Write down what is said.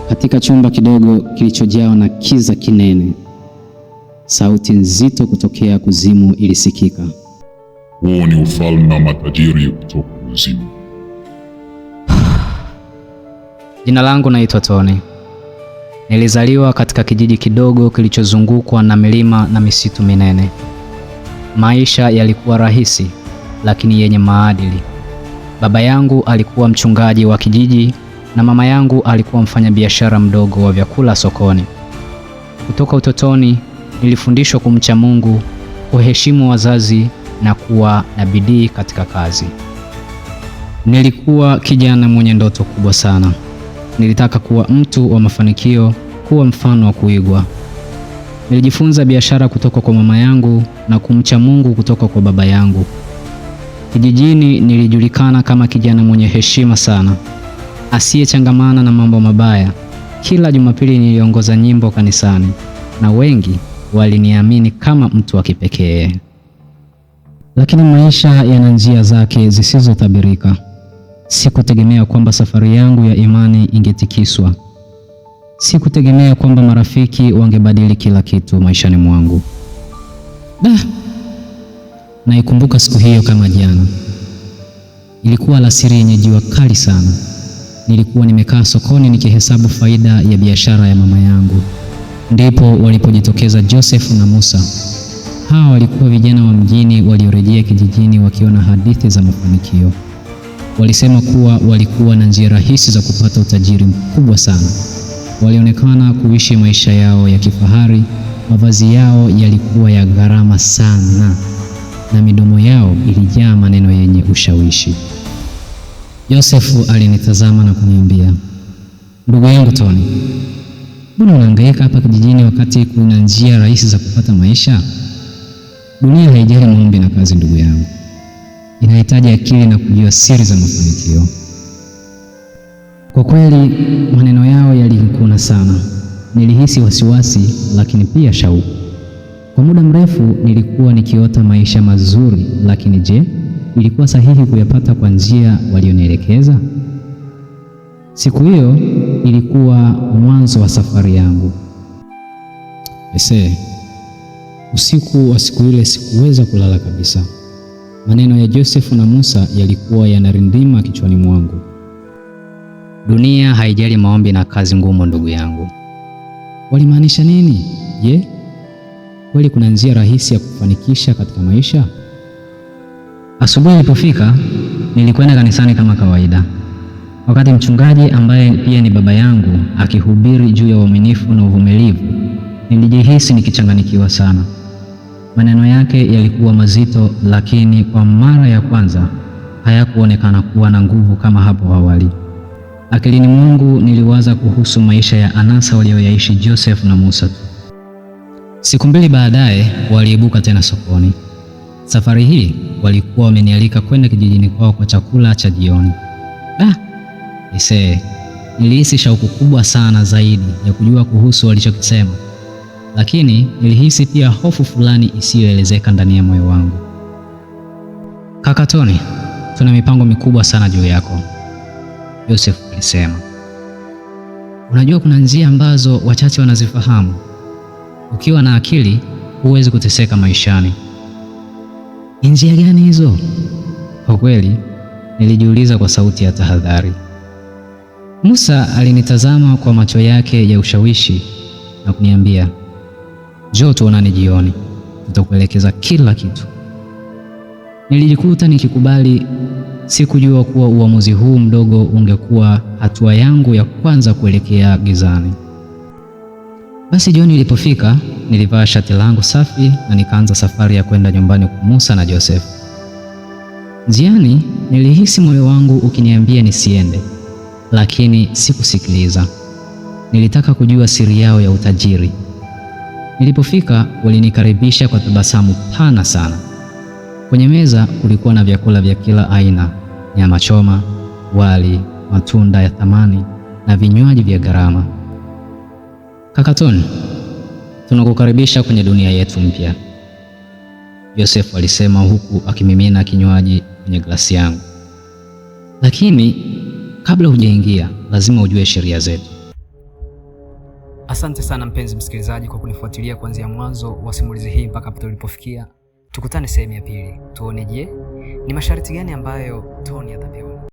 Katika chumba kidogo kilichojawa na kiza kinene, sauti nzito kutokea kuzimu ilisikika. Huo ni ufalme wa matajiri kutoka kuzimu. Jina langu naitwa Tony. Nilizaliwa katika kijiji kidogo kilichozungukwa na milima na misitu minene. Maisha yalikuwa rahisi lakini yenye maadili. Baba yangu alikuwa mchungaji wa kijiji na mama yangu alikuwa mfanyabiashara mdogo wa vyakula sokoni. Kutoka utotoni nilifundishwa kumcha Mungu, kuheshimu wazazi na kuwa na bidii katika kazi. Nilikuwa kijana mwenye ndoto kubwa sana. Nilitaka kuwa mtu wa mafanikio, kuwa mfano wa kuigwa. Nilijifunza biashara kutoka kwa mama yangu na kumcha Mungu kutoka kwa baba yangu. Kijijini nilijulikana kama kijana mwenye heshima sana, asiyechangamana na mambo mabaya. Kila Jumapili niliongoza nyimbo kanisani na wengi waliniamini kama mtu wa kipekee. Lakini maisha yana njia zake zisizotabirika. Sikutegemea kwamba safari yangu ya imani ingetikiswa. Sikutegemea kwamba marafiki wangebadili kila kitu maishani mwangu. Naikumbuka siku hiyo kama jana. Ilikuwa alasiri yenye jua kali sana. Nilikuwa nimekaa sokoni nikihesabu faida ya biashara ya mama yangu. Ndipo walipojitokeza Joseph na Musa. Hawa walikuwa vijana wa mjini waliorejea kijijini wakiona hadithi za mafanikio. Walisema kuwa walikuwa na njia rahisi za kupata utajiri mkubwa sana. Walionekana kuishi maisha yao ya kifahari, mavazi yao yalikuwa ya gharama sana, na midomo yao ilijaa maneno yenye ushawishi. Yosefu alinitazama na kuniambia, "Ndugu yangu Tony, mbona unahangaika hapa kijijini wakati kuna njia rahisi za kupata maisha? Dunia haijali maombi na kazi ndugu yangu. Inahitaji akili na kujua siri za mafanikio." Kwa kweli maneno yao yalikuna sana. Nilihisi wasiwasi lakini pia shauku. Kwa muda mrefu nilikuwa nikiota maisha mazuri, lakini je, ilikuwa sahihi kuyapata kwa njia walionielekeza? Siku hiyo ilikuwa mwanzo wa safari yangu. Usiku wa siku ile sikuweza kulala kabisa. Maneno ya Josefu na Musa yalikuwa yanarindima kichwani mwangu. Dunia haijali maombi na kazi ngumu ndugu yangu. Walimaanisha nini? Je, kweli kuna njia rahisi ya kufanikisha katika maisha? Asubuhi ilipofika, nilikwenda kanisani kama kawaida. Wakati mchungaji ambaye pia ni baba yangu akihubiri juu ya uaminifu na uvumilivu, nilijihisi nikichanganyikiwa sana. Maneno yake yalikuwa mazito, lakini kwa mara ya kwanza hayakuonekana kuwa na nguvu kama hapo awali. Akilini mwangu niliwaza kuhusu maisha ya anasa walioyaishi Joseph na Musa tu. Siku mbili baadaye waliibuka tena sokoni. Safari hii walikuwa wamenialika kwenda kijijini kwao kwa chakula cha jioni. Nilihisi shauku kubwa sana zaidi ya kujua kuhusu walichokisema, lakini nilihisi pia hofu fulani isiyoelezeka ndani ya moyo wangu. "Kaka Tony, tuna mipango mikubwa sana juu yako," Joseph alisema. "Unajua kuna njia ambazo wachache wanazifahamu. Ukiwa na akili huwezi kuteseka maishani." "Ni njia gani hizo?" Kwa kweli nilijiuliza kwa sauti ya tahadhari. Musa alinitazama kwa macho yake ya ushawishi na kuniambia, "Njoo tuonane jioni, tutakuelekeza kila kitu." Nilijikuta nikikubali. Sikujua kuwa uamuzi huu mdogo ungekuwa hatua yangu ya kwanza kuelekea gizani. Basi jioni ilipofika, nilivaa shati langu safi na nikaanza safari ya kwenda nyumbani kwa Musa na Joseph. Njiani nilihisi moyo wangu ukiniambia nisiende, lakini sikusikiliza. Nilitaka kujua siri yao ya utajiri. Nilipofika, walinikaribisha kwa tabasamu pana sana. Kwenye meza kulikuwa na vyakula vya kila aina: nyama choma, wali, matunda ya thamani na vinywaji vya gharama. "Kaka Tony, tunakukaribisha kwenye dunia yetu mpya," Joseph alisema huku akimimina kinywaji kwenye glasi yangu. "Lakini kabla hujaingia, lazima ujue sheria zetu." Asante sana mpenzi msikilizaji kwa kunifuatilia kuanzia mwanzo wa simulizi hii mpaka hapo tulipofikia. Tukutane sehemu ya pili. Tuone je, ni masharti gani ambayo Tony atapewa.